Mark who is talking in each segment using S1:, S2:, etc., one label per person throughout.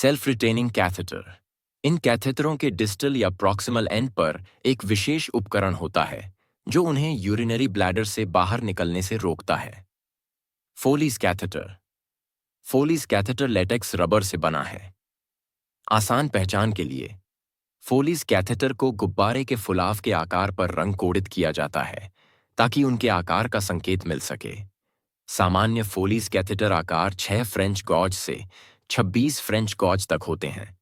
S1: Self retaining catheter. इन कैथेटरों के डिस्टल या प्रॉक्सिमल एंड पर एक विशेष उपकरण होता है जो उन्हें यूरिनरी ब्लैडर से बाहर निकलने से रोकता है। Follies catheter. Follies catheter latex rubber से बना है। आसान पहचान के लिए फोलीज कैथेटर को गुब्बारे के फुलाव के आकार पर रंग कोडित किया जाता है ताकि उनके आकार का संकेत मिल सके। सामान्य फोलीज कैथेटर आकार 6 फ्रेंच गॉज से 26 फ्रेंच गॉज तक होते हैं,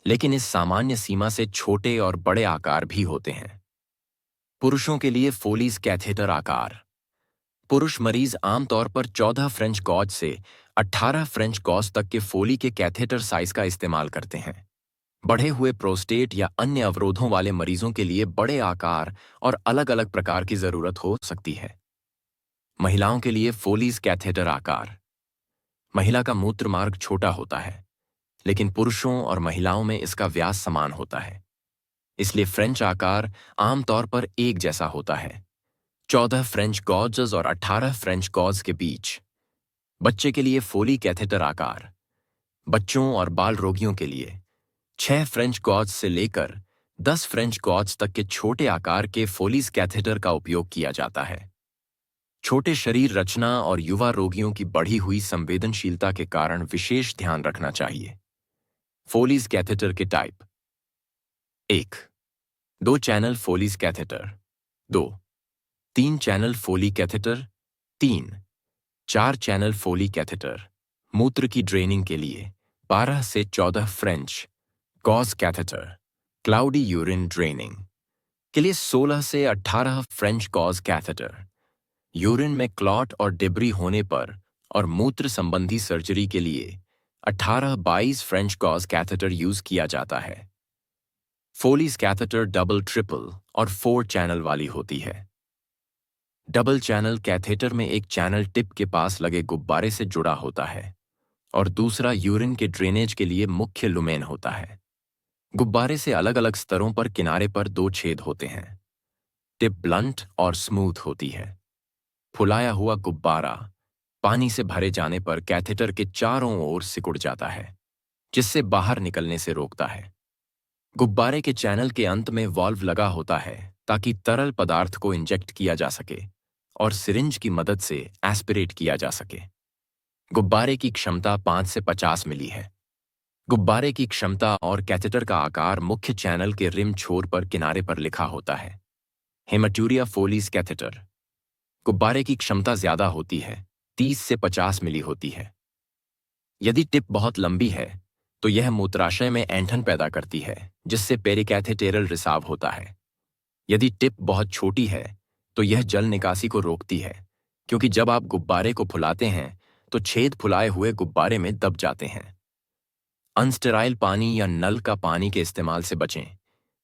S1: लेकिन इस सामान्य सीमा से छोटे और बड़े आकार भी होते हैं। पुरुषों के लिए फोलीज कैथेटर आकार। पुरुष मरीज आमतौर पर 14 फ्रेंच गॉज से 18 फ्रेंच गॉज तक के फोली के कैथेटर साइज का इस्तेमाल करते हैं। बढ़े हुए प्रोस्टेट या अन्य अवरोधों वाले मरीजों के लिए बड़े आकार और अलग अलग प्रकार की जरूरत हो सकती है। महिलाओं के लिए फोलीज कैथेटर आकार। महिला का मूत्र मार्ग छोटा होता है, लेकिन पुरुषों और महिलाओं में इसका व्यास समान होता है, इसलिए फ्रेंच आकार आमतौर पर एक जैसा होता है। 14 फ्रेंच गॉजेस और 18 फ्रेंच गॉज के बीच। बच्चे के लिए फोली कैथेटर आकार। बच्चों और बाल रोगियों के लिए 6 फ्रेंच गॉज से लेकर 10 फ्रेंच गॉज तक के छोटे आकार के फोलीज कैथेटर का उपयोग किया जाता है। छोटे शरीर रचना और युवा रोगियों की बढ़ी हुई संवेदनशीलता के कारण विशेष ध्यान रखना चाहिए। फोलीज कैथेटर के type. 1. 2 channel Foley's catheter. 2. 3 channel Foley catheter. 3. 4 channel Foley catheter. मूत्र की ड्रेनिंग के लिए 12 से 14 French gauge catheter. Cloudy urine draining के लिए 16 से 18 फ्रेंच गॉज कैथेटर। यूरिन में क्लॉट और डिब्री होने पर और मूत्र संबंधी सर्जरी के लिए 18-22 फ्रेंच गॉज कैथेटर यूज किया जाता है। फोलीज कैथेटर डबल, ट्रिपल और 4 चैनल वाली होती है। डबल चैनल कैथेटर में एक चैनल टिप के पास लगे गुब्बारे से जुड़ा होता है और दूसरा यूरिन के ड्रेनेज के लिए मुख्य लुमेन होता है। गुब्बारे से अलग अलग स्तरों पर किनारे पर 2 छेद होते हैं। टिप ब्लंट और स्मूथ होती है। फुलाया हुआ गुब्बारा पानी से भरे जाने पर कैथेटर के चारों ओर सिकुड़ जाता है, जिससे बाहर निकलने से रोकता है। गुब्बारे के चैनल के अंत में वाल्व लगा होता है ताकि तरल पदार्थ को इंजेक्ट किया जा सके और सिरिंज की मदद से एस्पिरेट किया जा सके। गुब्बारे की क्षमता 5 से 50 मिली है। गुब्बारे की क्षमता और कैथेटर का आकार मुख्य चैनल के रिम छोर पर किनारे पर लिखा होता है। Haematuria Foley's catheter. गुब्बारे की क्षमता ज्यादा होती है, 30 से 50 मिली होती है। यदि टिप बहुत लंबी है तो यह मूत्राशय में ऐंठन पैदा करती है, जिससे पेरिकैथेटेरल रिसाव होता है। यदि टिप बहुत छोटी है तो यह जल निकासी को रोकती है, क्योंकि जब आप गुब्बारे को फुलाते हैं तो छेद फुलाए हुए गुब्बारे में दब जाते हैं। अनस्टेराइल पानी या नल का पानी के इस्तेमाल से बचें,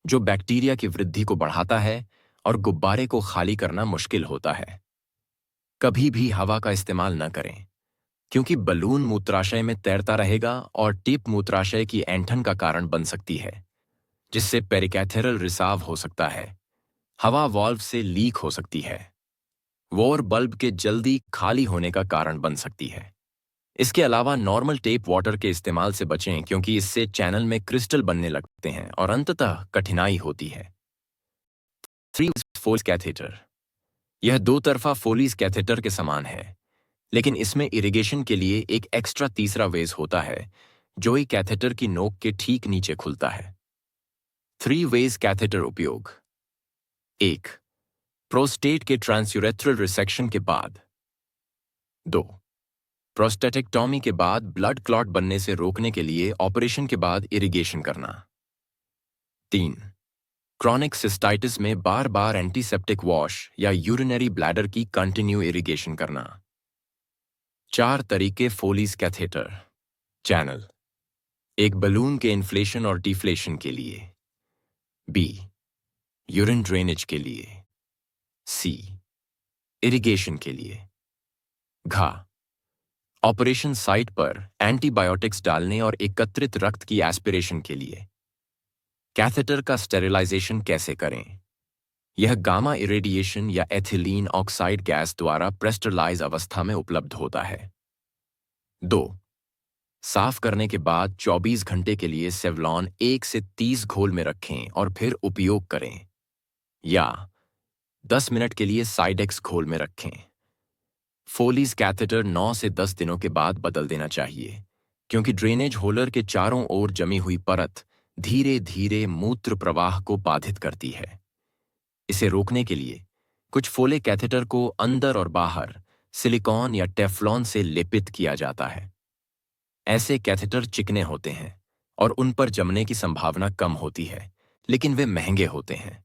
S1: जो बैक्टीरिया की वृद्धि को बढ़ाता है और गुब्बारे को खाली करना मुश्किल होता है। कभी भी हवा का इस्तेमाल न करें, क्योंकि बलून मूत्राशय में तैरता रहेगा और टिप मूत्राशय की ऐंठन का कारण बन सकती है, जिससे पेरिकैथेरल रिसाव हो सकता है। हवा वाल्व से लीक हो सकती है। वोर बल्ब के जल्दी खाली होने का कारण बन सकती है। इसके अलावा नॉर्मल टेप वाटर के इस्तेमाल से बचें, क्योंकि इससे चैनल में क्रिस्टल बनने लगते हैं और अंततः कठिनाई होती है। 3 फोलीज कैथेटर। यह 2 तरफा फोलीज कैथेटर के समान है, लेकिन इसमें इरिगेशन के लिए एक एक्स्ट्रा तीसरा वेज होता है जो एक कैथेटर की नोक के ठीक नीचे खुलता है। 3 वेज कैथेटर उपयोग। 1. प्रोस्टेट के ट्रांसयूरेथ्रल रिसेक्शन के बाद। 2. प्रोस्टेटेक्टोमी के बाद ब्लड क्लॉट बनने से रोकने के लिए ऑपरेशन के बाद इरिगेशन करना। 3. क्रॉनिक सिस्टाइटिस में बार बार एंटीसेप्टिक वॉश या यूरिनरी ब्लैडर की कंटिन्यू इरिगेशन करना। 4 तरीके फोलीज कैथेटर। चैनल। एक बलून के इन्फ्लेशन और डिफ्लेशन के लिए। बी. यूरिन ड्रेनेज के लिए। सी. इरिगेशन के लिए। घा। ऑपरेशन साइट पर एंटीबायोटिक्स डालने और एकत्रित रक्त की एस्पिरेशन के लिए। कैथेटर का स्टेरिलाइजेशन कैसे करें? यह गामा इरेडिएशन या एथिलीन ऑक्साइड गैस द्वारा प्रेस्टरलाइज अवस्था में उपलब्ध होता है। 2. साफ करने के बाद 24 घंटे के लिए सेवलॉन 1 से 30 घोल में रखें और फिर उपयोग करें, या 10 मिनट के लिए साइडेक्स घोल में रखें। फोलीज कैथेटर 9 से 10 दिनों के बाद बदल देना चाहिए, क्योंकि ड्रेनेज होलर के चारों ओर जमी हुई परत धीरे धीरे मूत्र प्रवाह को बाधित करती है। इसे रोकने के लिए कुछ फोले कैथेटर को अंदर और बाहर सिलिकॉन या टेफ्लॉन से लेपित किया जाता है। ऐसे कैथेटर चिकने होते हैं और उन पर जमने की संभावना कम होती है, लेकिन वे महंगे होते हैं।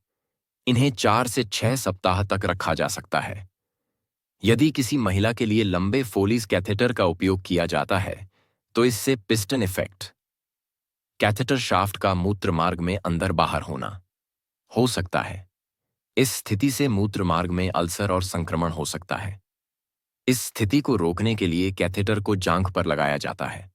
S1: इन्हें 4 से 6 सप्ताह तक रखा जा सकता है। यदि किसी महिला के लिए लंबे फोलीज कैथेटर का उपयोग किया जाता है, तो इससे पिस्टन इफेक्ट, कैथेटर शाफ्ट का मूत्र मार्ग में अंदर बाहर होना हो सकता है। इस स्थिति से मूत्र मार्ग में अल्सर और संक्रमण हो सकता है। इस स्थिति को रोकने के लिए कैथेटर को जांघ पर लगाया जाता है।